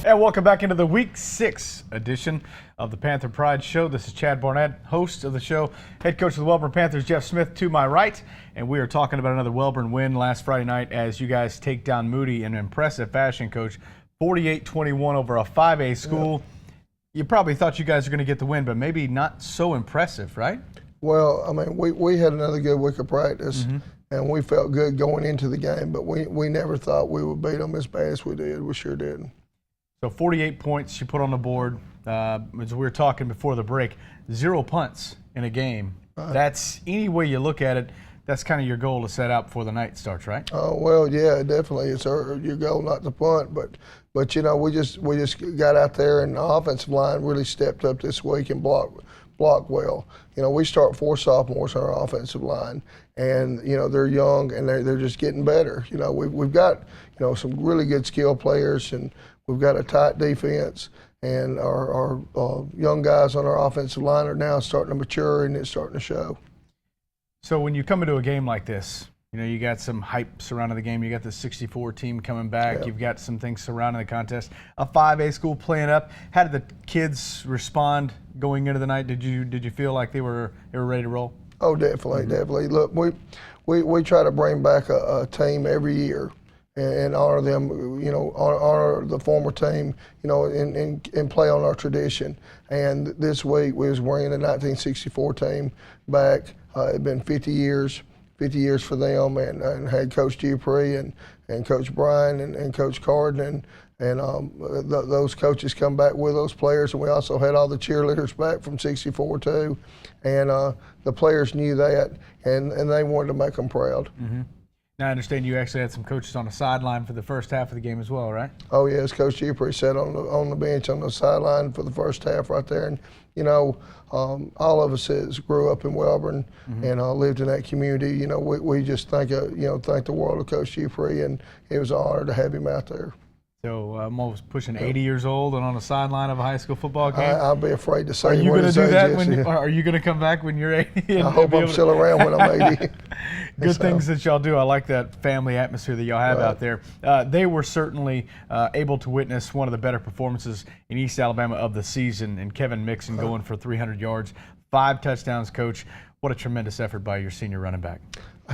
And welcome back into the Week 6 edition of the Panther Pride Show. This is Chad Barnett, host of the show, head coach of the Wellborn Panthers, Jeff Smith, to my right. And we are talking about another Wellborn win last Friday night as you guys take down Moody in impressive fashion, Coach. 48-21 over a 5A school. Yeah. You probably thought you guys were going to get the win, but maybe not so impressive, right? Well, I mean, we had another good week of practice, and we felt good going into the game, but we never thought we would beat them as bad as we did. We sure didn't. So 48 points you put on the board. As we were talking before the break, 0 punts in a game. That's, any way you look at it, that's kind of your goal to set out before the night starts, right? Oh, well, yeah, definitely. It's your goal not to punt, but you know, we just got out there, and the offensive line really stepped up this week and blocked well. You know, we start 4 sophomores on our offensive line, and you know, they're young and they're just getting better. You know, we've got, you know, some really good skill players, and we've got a tight defense, and our young guys on our offensive line are now starting to mature, and it's starting to show. So when you come into a game like this, you know, you got some hype surrounding the game. You got the 64 team coming back. Yeah. You've got some things surrounding the contest. A 5A school playing up. How did the kids respond going into the night? Did you feel like they were ready to roll? Oh, definitely, definitely. Look, we try to bring back a team every year and honor them, you know, honor the former team, you know, and play on our tradition. And this week we was bringing the 1964 team back. It'd been 50 years for them, and had Coach Dupree and Coach Bryan and Coach Carden and those coaches come back with those players, and we also had all the cheerleaders back from 64 too, and the players knew that, and they wanted to make them proud. Now I understand you actually had some coaches on the sideline for the first half of the game as well, right? Oh yes, Coach Dupree sat on the bench on the sideline for the first half right there, and you know, all of us grew up in Wellborn and lived in that community. You know, we just thank the world of Coach Dupree, and it was an honor to have him out there. So I'm almost pushing 80 years old and on the sideline of a high school football game. I'll be afraid to say. Are you going to do that? Or are you going to come back when you're 80? I hope I'm still around when I'm 80. Good things that y'all do. I like that family atmosphere that y'all have out there. They were certainly able to witness one of the better performances in East Alabama of the season, and Kevin Mixon going for 300 yards, 5 touchdowns, Coach. What a tremendous effort by your senior running back.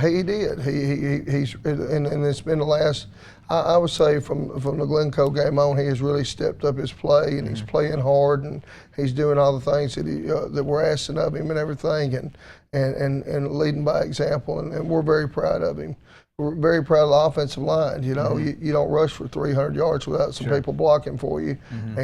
He did. He's and it's been the last, I would say from the Glencoe game on, he has really stepped up his play, and he's playing hard, and he's doing all the things that that we're asking of him and everything, and leading by example, and we're very proud of him. We're very proud of the offensive line. You know, you don't rush for 300 yards without some people blocking for you, and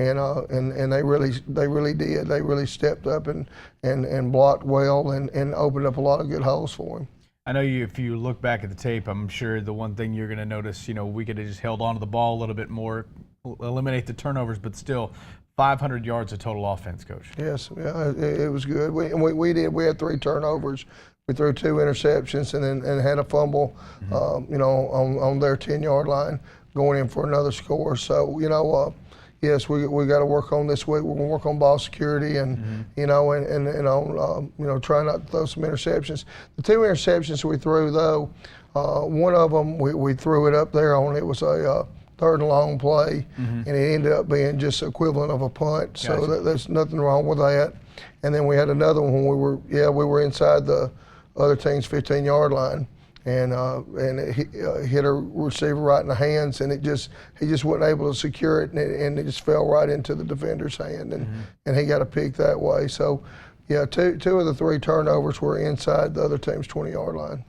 they really did. They really stepped up and blocked well and opened up a lot of good holes for him. I know if you look back at the tape, I'm sure the one thing you're going to notice, you know, we could have just held on to the ball a little bit more, eliminate the turnovers, but still 500 yards of total offense, Coach. Yes, yeah, it was good. We had 3 turnovers. We threw 2 interceptions and had a fumble, you know, on their 10-yard line, going in for another score. So, you know, yes, we got to work on this week. We're going to work on ball security and you know, and on you know, try not to throw some interceptions. The 2 interceptions we threw though, one of them we threw it up there on. It was a 3rd and long play, and it ended up being just equivalent of a punt. Gotcha. So there's nothing wrong with that. And then we had another one when we were inside the other team's 15-yard line, and it hit a receiver right in the hands, and he just wasn't able to secure it, and it just fell right into the defender's hand, and he got a pick that way. So, yeah, two of the 3 turnovers were inside the other team's 20-yard line.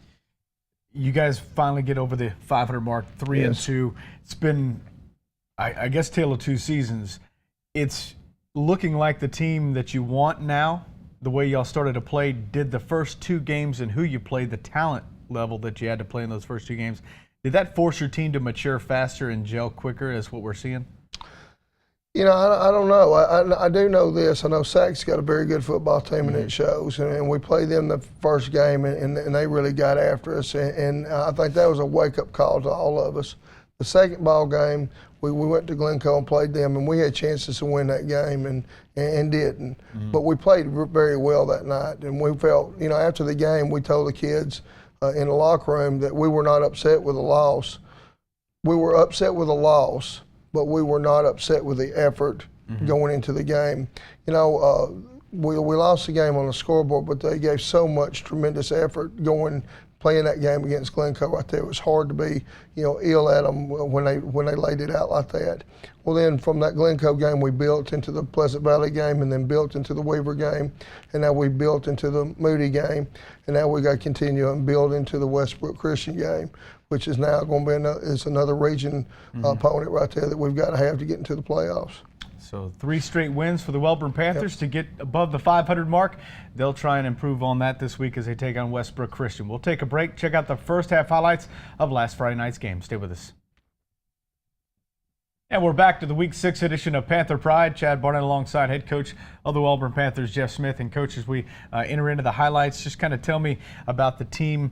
You guys finally get over the 500 mark, 3-2. It's been, I guess, tale of 2 seasons. It's looking like the team that you want now. The way y'all started to play, did the first 2 games and who you played, the talent level that you had to play in those first 2 games, did that force your team to mature faster and gel quicker as what we're seeing? You know, I don't know. I do know this. I know Sack's got a very good football team, and it shows. And we played them the first game, and they really got after us. And I think that was a wake-up call to all of us. The second ball game, we went to Glencoe and played them, and we had chances to win that game and didn't. But we played very well that night, and we felt, you know, after the game, we told the kids in the locker room that we were not upset with the loss. We were upset with the loss, but we were not upset with the effort going into the game. You know, we lost the game on the scoreboard, but they gave so much tremendous effort playing that game against Glencoe right there. It was hard to be, you know, ill at them when they laid it out like that. Well, then from that Glencoe game, we built into the Pleasant Valley game, and then built into the Weaver game, and now we built into the Moody game, and now we got to continue and build into the Westbrook Christian game, which is now going to be another region opponent right there that we've got to have to get into the playoffs. So 3 straight wins for the Wellborn Panthers to get above the 500 mark. They'll try and improve on that this week as they take on Westbrook Christian. We'll take a break, check out the first half highlights of last Friday night's game. Stay with us. And we're back to the Week 6 edition of Panther Pride. Chad Barnett alongside head coach of the Wellborn Panthers, Jeff Smith. And coach, as we enter into the highlights, just kind of tell me about the team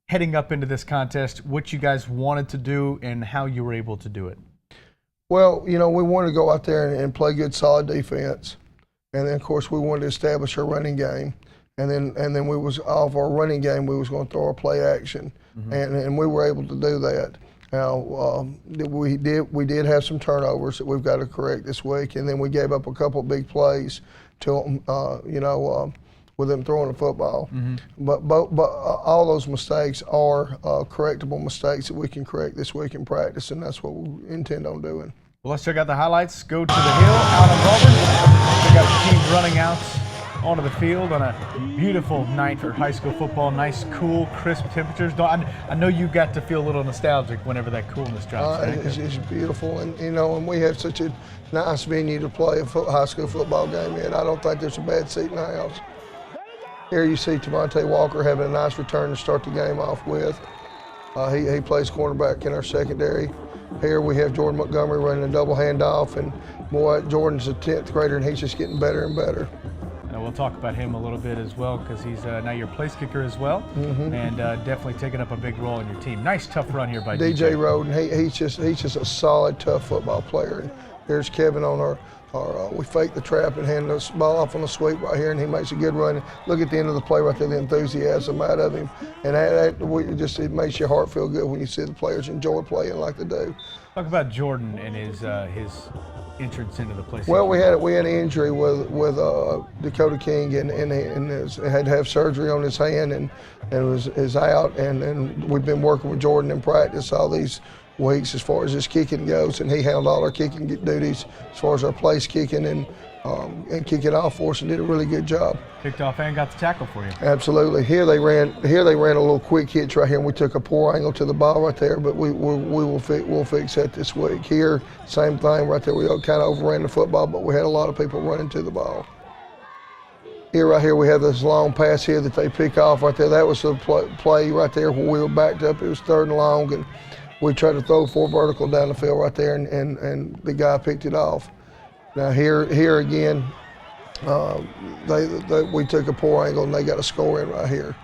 heading up into this contest, what you guys wanted to do and how you were able to do it. Well, you know, we wanted to go out there and play good, solid defense, and then of course we wanted to establish our running game, and then we was off our running game. We was going to throw our play action, and we were able to do that. Now we did have some turnovers that we've got to correct this week, and then we gave up a couple of big plays to with them throwing the football. But all those mistakes are correctable mistakes that we can correct this week in practice, and that's what we intend on doing. Well, let's check out the highlights. Go to the hill out on Wellborn. Check out the team running out onto the field on a beautiful night for high school football. Nice, cool, crisp temperatures. I know you got to feel a little nostalgic whenever that coolness drops. It's beautiful, and you know, and we have such a nice venue to play a high school football game in. I don't think there's a bad seat in the house. Here you see Tamonte Walker having a nice return to start the game off with. He plays cornerback in our secondary. Here we have Jordan Montgomery running a double handoff, and boy, Jordan's a 10th grader, and he's just getting better and better. And we'll talk about him a little bit as well, because he's now your place kicker as well, and definitely taking up a big role in your team. Nice, tough run here by DJ Roden. He's just a solid, tough football player. And there's Kevin on our we fake the trap and hand the ball off on the sweep right here, and he makes a good run. Look at the end of the play right there, the enthusiasm out of him, and it makes your heart feel good when you see the players enjoy playing like they do. Talk about Jordan and his entrance into the place. Well, we had an injury with Dakota King, and had to have surgery on his hand, and is out, and we've been working with Jordan in practice all these weeks as far as his kicking goes, and he handled all our kicking duties as far as our place kicking and kicking off for us, and did a really good job. Kicked off and got the tackle for you. Absolutely. Here they ran a little quick hitch right here, and we took a poor angle to the ball right there, but we'll fix that this week. Here, same thing right there. We kind of overran the football, but we had a lot of people running to the ball. Right here we have this long pass here that they pick off right there. That was the play right there where we were backed up. It was 3rd and long, and we tried to throw 4 vertical down the field right there, and the guy picked it off. Now here again, we took a poor angle, and they got a score in right here.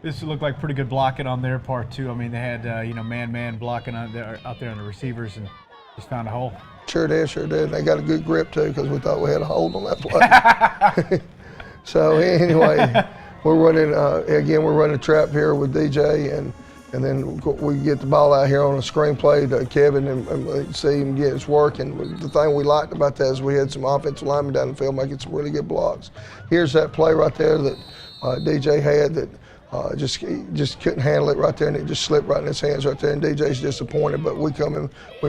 This looked like pretty good blocking on their part too. I mean, they had man blocking out there on the receivers, and just found a hole. Sure did. And they got a good grip too, because we thought we had a hold on that play. So anyway, we're running a trap here with DJ, and then we get the ball out here on a screen play to Kevin and see him get his work. And the thing we liked about that is we had some offensive linemen down the field making some really good blocks. Here's that play right there that DJ had that just couldn't handle it right there, and it just slipped right in his hands right there. And DJ's disappointed, but we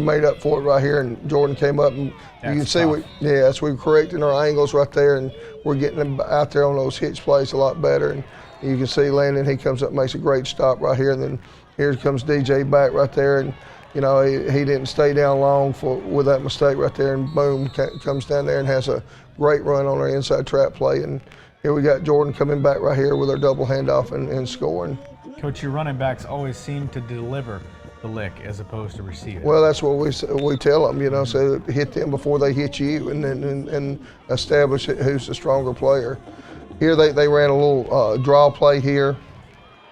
made up for it right here, and Jordan came up, and you can see we're correcting our angles right there, and we're getting them out there on those hitch plays a lot better. And you can see Landon, he comes up, makes a great stop right here, and then here comes DJ back right there, and you know, he didn't stay down long with that mistake right there, and boom, comes down there and has a great run on our inside trap play. And here we got Jordan coming back right here with our double handoff and scoring. Coach, your running backs always seem to deliver the lick as opposed to receive it. Well, that's what we tell them, you know, so hit them before they hit you, and establish who's the stronger player. Here they ran a little draw play here,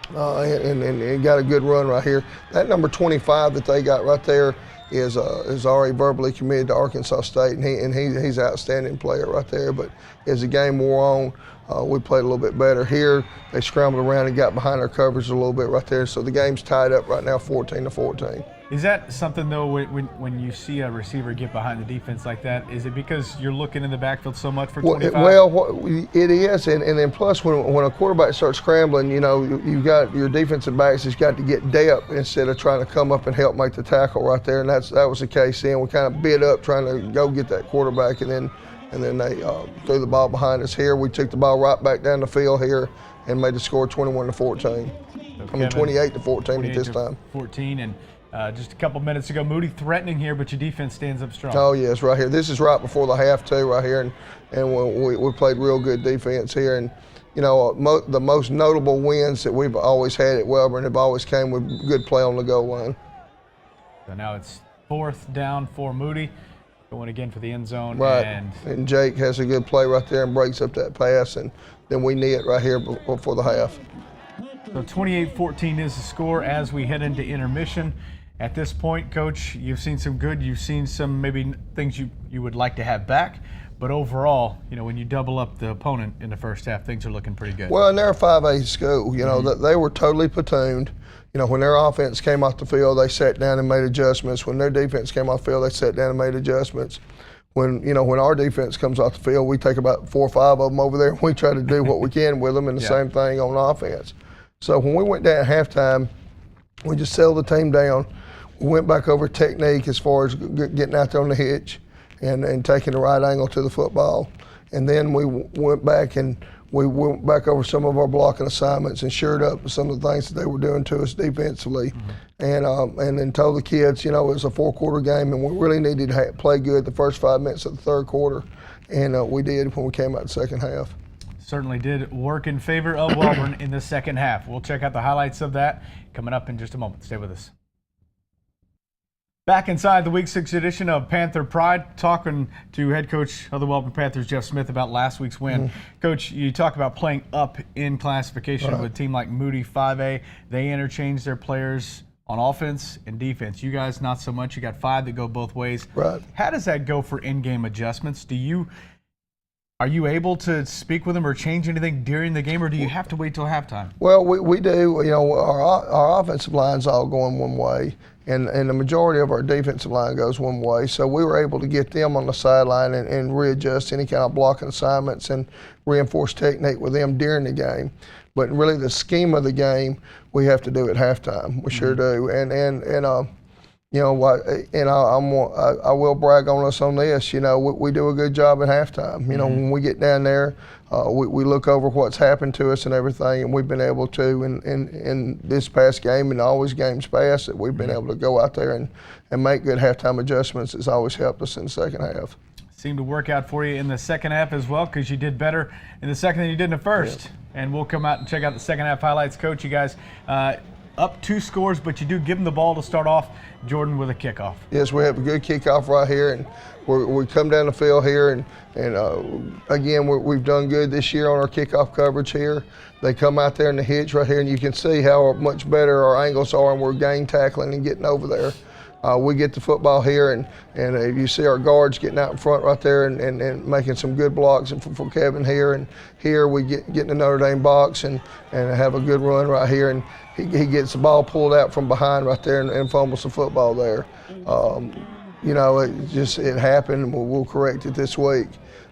and got a good run right here. That number 25 that they got right there is already verbally committed to Arkansas State, and he's an outstanding player right there. But as the game wore on, we played a little bit better. Here they scrambled around and got behind our coverage a little bit right there. So the game's tied up right now, 14-14. Is that something, though, when you see a receiver get behind the defense like that, is it because you're looking in the backfield so much for 25? It is, and then plus when a quarterback starts scrambling, you've got your defensive backs has got to get depth instead of trying to come up and help make the tackle right there, and that was the case then. We kind of bid up trying to go get that quarterback, and then they threw the ball behind us here. We took the ball right back down the field here and made the score 21-14. So 28-14 at this time. 14, and just a couple minutes ago, Moody threatening here, but your defense stands up strong. Oh yes, right here. This is right before the half too, right here, and we played real good defense here. And the most notable wins that we've always had at Wellborn have always came with good play on the goal line. So now it's 4th down for Moody, going again for the end zone. Right, and Jake has a good play right there and breaks up that pass, and then we knee it right here before the half. So 28-14 is the score as we head into intermission. At this point, Coach, you've seen some good, you've seen some maybe things you would like to have back, but overall, when you double up the opponent in the first half, things are looking pretty good. Well, and they're a 5A school, they were totally platooned. When their offense came off the field, they sat down and made adjustments. When their defense came off the field, they sat down and made adjustments. When our defense comes off the field, we take about 4 or 5 of them over there and we try to do what we can with them, and the same thing on offense. So when we went down at halftime, we just settled the team down. We went back over technique as far as getting out there on the hitch and taking the right angle to the football. And then we went back over some of our blocking assignments and shored up some of the things that they were doing to us defensively. Mm-hmm. And then told the kids, it was a 4-quarter game and we really needed to play good the first 5 minutes of the 3rd quarter. And we did when we came out the second half. Certainly did work in favor of Wellborn in the second half. We'll check out the highlights of that coming up in just a moment. Stay with us. Back inside the Week 6 edition of Panther Pride, talking to head coach of the Wellborn Panthers, Jeff Smith, about last week's win. Mm-hmm. Coach, you talk about playing up in classification with a team like Moody 5A. They interchange their players on offense and defense. You guys, not so much. You got 5 that go both ways. Right. How does that go for in-game adjustments? Are you able to speak with them or change anything during the game, or do you have to wait till halftime? Well, we do. Our offensive line's all going one way, and the majority of our defensive line goes one way. So we were able to get them on the sideline and readjust any kind of blocking assignments and reinforce technique with them during the game. But really, the scheme of the game we have to do at halftime. We sure do. I will brag on us on this. We do a good job at halftime. When we get down there, we look over what's happened to us and everything, and we've been able to in this past game and always games past that we've been able to go out there and make good halftime adjustments. It's always helped us in the second half. Seemed to work out for you in the second half as well, because you did better in the second than you did in the first. Yeah. And we'll come out and check out the second half highlights. Coach, you guys up 2 scores, but you do give them the ball to start off, Jordan, with a kickoff. Yes, we have a good kickoff right here, and we come down the field here, and again, we've done good this year on our kickoff coverage here. They come out there in the hitch right here, and you can see how much better our angles are, and we're gang tackling and getting over there. We get the football here, and you see our guards getting out in front right there and making some good blocks for Kevin here. And here we get in the Notre Dame box and have a good run right here. And he gets the ball pulled out from behind right there and fumbles the football there. It happened, and we'll correct it this week.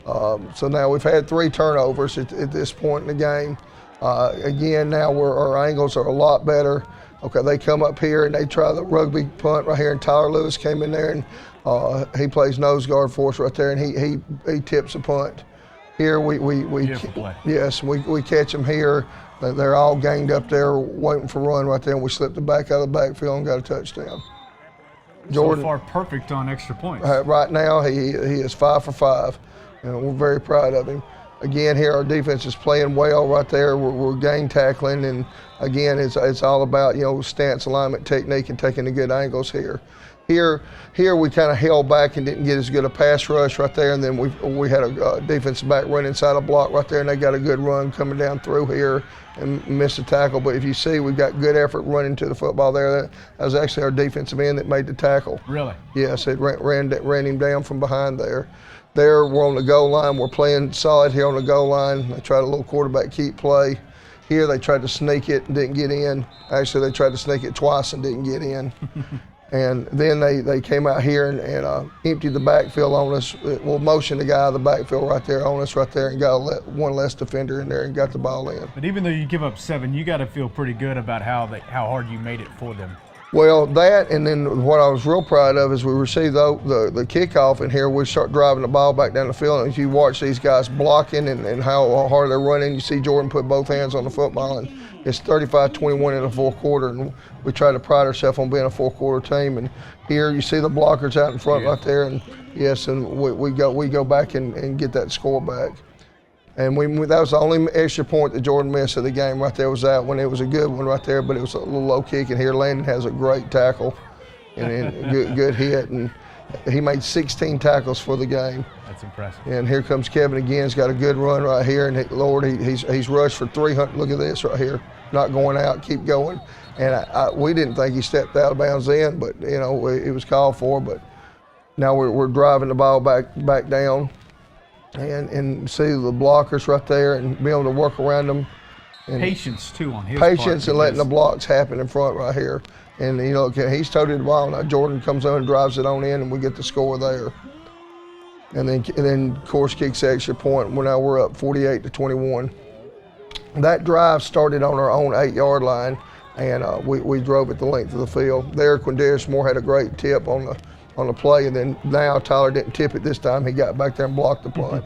So now we've had 3 turnovers at this point in the game. Again, now our angles are a lot better. Okay, they come up here and they try the rugby punt right here, and Tyler Lewis came in there and he plays nose guard for us right there, and he tips a punt. Here we catch them here. They're all ganged up there waiting for run right there, and we slip the back out of the backfield and got a touchdown. Jordan, so far perfect on extra points. Right now he is 5 for 5, and we're very proud of him. Again, here our defense is playing well right there. We're gang tackling, and again, it's all about stance, alignment, technique, and taking the good angles here. Here we kind of held back and didn't get as good a pass rush right there, and then we had a defensive back run inside a block right there, and they got a good run coming down through here and missed a tackle. But if you see, we've got good effort running to the football there. That was actually our defensive end that made the tackle. Really? Yes, it ran him down from behind there. There, we're on the goal line. We're playing solid here on the goal line. They tried a little quarterback keep play. Here, they tried to sneak it and didn't get in. Actually, they tried to sneak it twice and didn't get in. And then they came out here and emptied the backfield on us. We'll motion the guy out of the backfield right there on us right there and got one less defender in there and got the ball in. But even though you give up 7, you got to feel pretty good about how hard you made it for them. Well, that, and then what I was real proud of is we received the kickoff, and here we start driving the ball back down the field. And if you watch these guys blocking and how hard they're running, you see Jordan put both hands on the football, and it's 35-21 in the fourth quarter. And we try to pride ourselves on being a fourth quarter team. And here you see the blockers out in front right there, and yes, and we go back and get that score back. And that was the only extra point that Jordan missed of the game right there was that one. It was a good one right there, but it was a little low kick. And here Landon has a great tackle and good hit. And he made 16 tackles for the game. That's impressive. And here comes Kevin again. He's got a good run right here. And he's rushed for 300. Look at this right here. Not going out, keep going. And we didn't think he stepped out of bounds then, but you know, it was called for. But now we're driving the ball back down. And see the blockers right there and be able to work around them. And patience, too, on his part. Patience and letting the blocks happen in front right here. And, you know, he's toted the ball. Now Jordan comes on and drives it on in, and we get the score there. And then of course, kicks the extra point. Now we're up 48-21. That drive started on our own 8-yard line, and we drove it the length of the field. There, Quindarius Moore had a great tip on the play, and then now Tyler didn't tip it this time. He got back there and blocked the punt.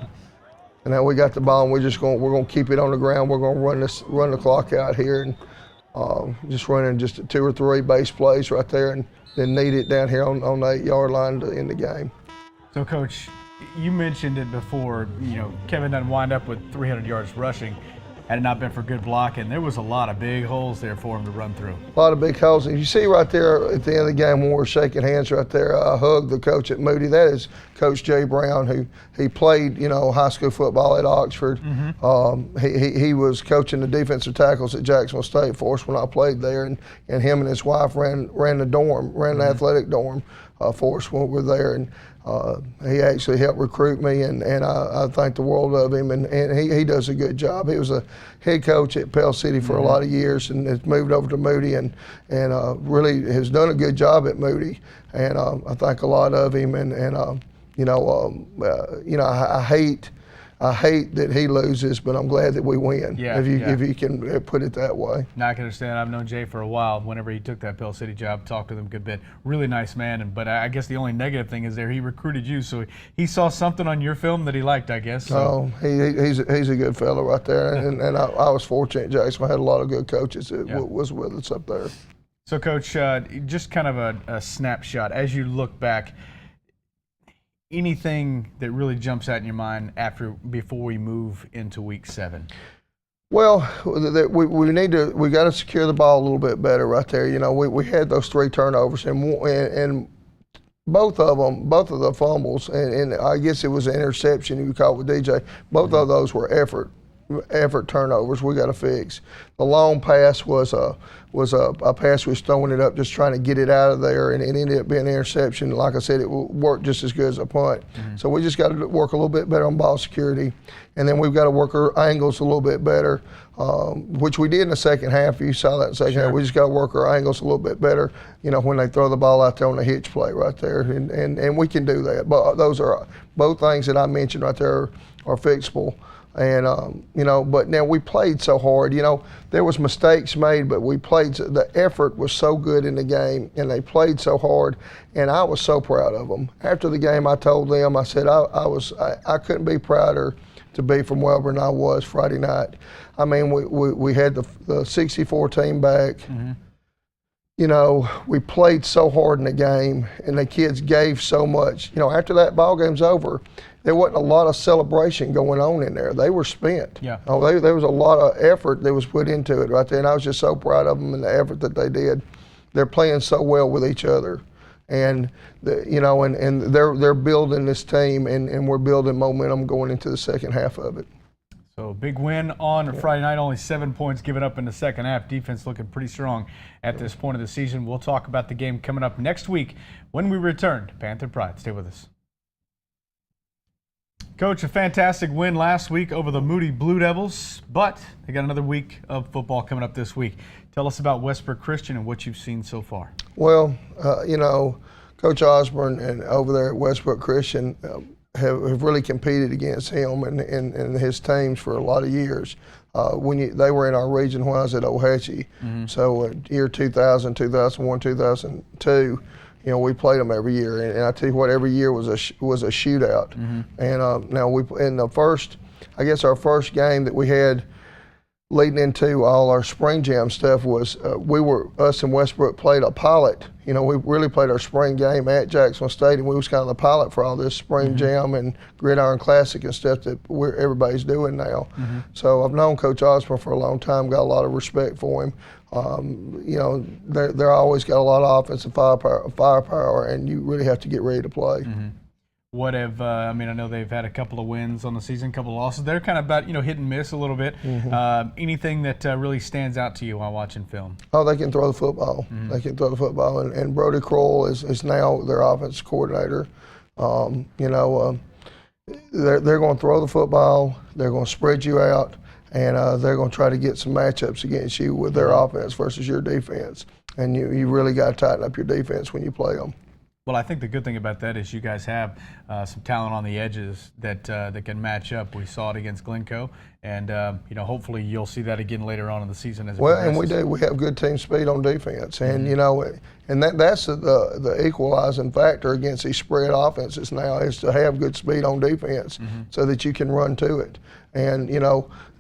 And now we got the ball, and we're going to keep it on the ground. We're going to run the clock out here, and just running just 2 or 3 base plays right there, and then need it down here on the 8-yard line to end the game. So, Coach, you mentioned it before. You know, Kevin doesn't wind up with 300 yards rushing. Had it not been for good blocking, there was a lot of big holes there for him to run through. A lot of big holes. And you see right there at the end of the game when we're shaking hands right there, I hugged the coach at Moody. That is Coach Jay Brown, who he played, you know, high school football at Oxford. He was coaching the defensive tackles at Jacksonville State for us when I played there, and him and his wife ran the athletic dorm for us when we were there. And he actually helped recruit me, and I think the world of him, and he does a good job. He was a head coach at Pell City for a lot of years, and has moved over to Moody, and really has done a good job at Moody, and I think a lot of him, and I hate that he loses, but I'm glad that we win. If you can put it that way. Now I can understand. I've known Jay for a while. Whenever he took that Pell City job, talked to him a good bit. Really nice man. But I guess the only negative thing is he recruited you, so he saw something on your film that he liked, I guess. So. Oh, he's a good fellow right there, and I was fortunate. Jackson had a lot of good coaches that was with us up there. So, Coach, just kind of a snapshot as you look back. Anything that really jumps out in your mind before we move into Week 7? Well, we got to secure the ball a little bit better right there. You know, we had those 3 turnovers, and both of the fumbles, and I guess it was an interception you caught with DJ. Both of those were effort turnovers we got to fix. The long pass was a pass we was throwing it up, just trying to get it out of there, and it ended up being an interception. Like I said, it worked just as good as a punt. So we just got to work a little bit better on ball security, and then we've got to work our angles a little bit better, which we did in the second half. You saw that in the second half. We just got to work our angles a little bit better, you know, when they throw the ball out there on the hitch play right there, and we can do that. But those are both things that I mentioned right there are fixable. And, you know, but now we played so hard. You know, there was mistakes made, but we played. The effort was so good in the game, and they played so hard, and I was so proud of them. After the game, I told them, I said, I couldn't be prouder to be from Wellborn than I was Friday night. I mean, we had the 64 team back. You know, we played so hard in the game, and the kids gave so much. You know, after that ball game's over, there wasn't a lot of celebration going on in there. They were spent. There was a lot of effort that was put into it right there, and I was just so proud of them and the effort that they did. They're playing so well with each other, and they're building this team, and we're building momentum going into the second half of it. So big win on Friday night, only 7 points given up in the second half. Defense looking pretty strong at this point of the season. We'll talk about the game coming up next week when we return to Panther Pride. Stay with us. Coach, a fantastic win last week over the Moody Blue Devils, but they got another week of football coming up this week. Tell us about Westbrook Christian and what you've seen so far. Well, Coach Osborne and over there at Westbrook Christian have really competed against him and his teams for a lot of years. They were in our region when I was at Ohatchee. So year 2000, 2001, 2002, we played them every year. And I tell you what, every year was a shootout. And now our first game that we had leading into all our spring jam stuff was us and Westbrook played a pilot. We really played our spring game at Jacksonville Stadium. We was kind of the pilot for all this spring jam and Gridiron Classic and stuff that everybody's doing now. So I've known Coach Osborne for a long time, got a lot of respect for him. They're always got a lot of offensive firepower, and you really have to get ready to play. What have I know they've had a couple of wins on the season, a couple of losses. They're kind of about hit and miss a little bit. Anything that really stands out to you while watching film? Oh, they can throw the football. They can throw the football, and Brody Kroll is now their offense coordinator. They're going to throw the football. They're going to spread you out, and they're going to try to get some matchups against you with their offense versus your defense. And you really got to tighten up your defense when you play them. Well, I think the good thing about that is you guys have some talent on the edges that can match up. We saw it against Glencoe, and hopefully you'll see that again later on in the season as it progresses. And we do. We have good team speed on defense, and that's the equalizing factor against these spread offenses now is to have good speed on defense so that you can run to it, and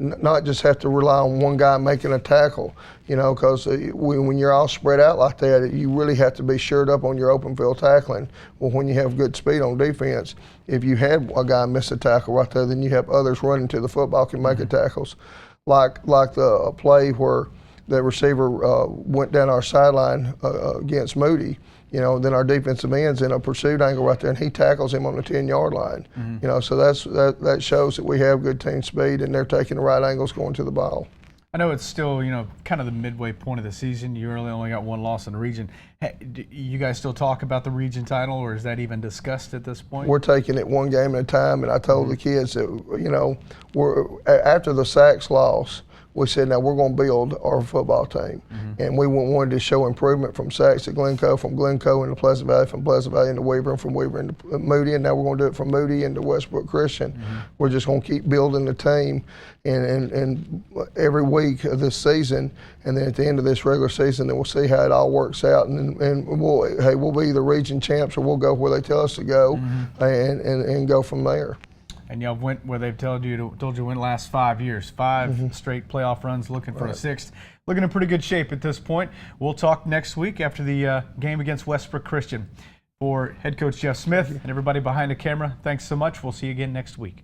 not just have to rely on one guy making a tackle. Because when you're all spread out like that, you really have to be shored up on your open field tackling. Well, when you have good speed on defense, if you had a guy miss a tackle right there, then you have others running to the football can make tackles. Like the play where the receiver went down our sideline against Moody. Then our defensive end's in a pursuit angle right there, and he tackles him on the 10-yard line. So that shows that we have good team speed, and they're taking the right angles going to the ball. I know it's still, kind of the midway point of the season. You really only got one loss in the region. Hey, do you guys still talk about the region title, or is that even discussed at this point? We're taking it one game at a time, and I told the kids that, after the Sachs loss, we said, now we're going to build our football team. And we wanted to show improvement from Sachs to Glencoe, from Glencoe into Pleasant Valley, from Pleasant Valley into Weaver, and from Weaver into Moody, and now we're going to do it from Moody into Westbrook Christian. We're just going to keep building the team and every week of this season, and then at the end of this regular season, then we'll see how it all works out, and we'll be the region champs, or we'll go where they tell us to go, and go from there. And y'all went where they've told you to win the last 5 years. Five straight playoff runs, looking for a sixth. Looking in pretty good shape at this point. We'll talk next week after the game against Westbrook Christian. For head coach Jeff Smith and everybody behind the camera, thanks so much. We'll see you again next week.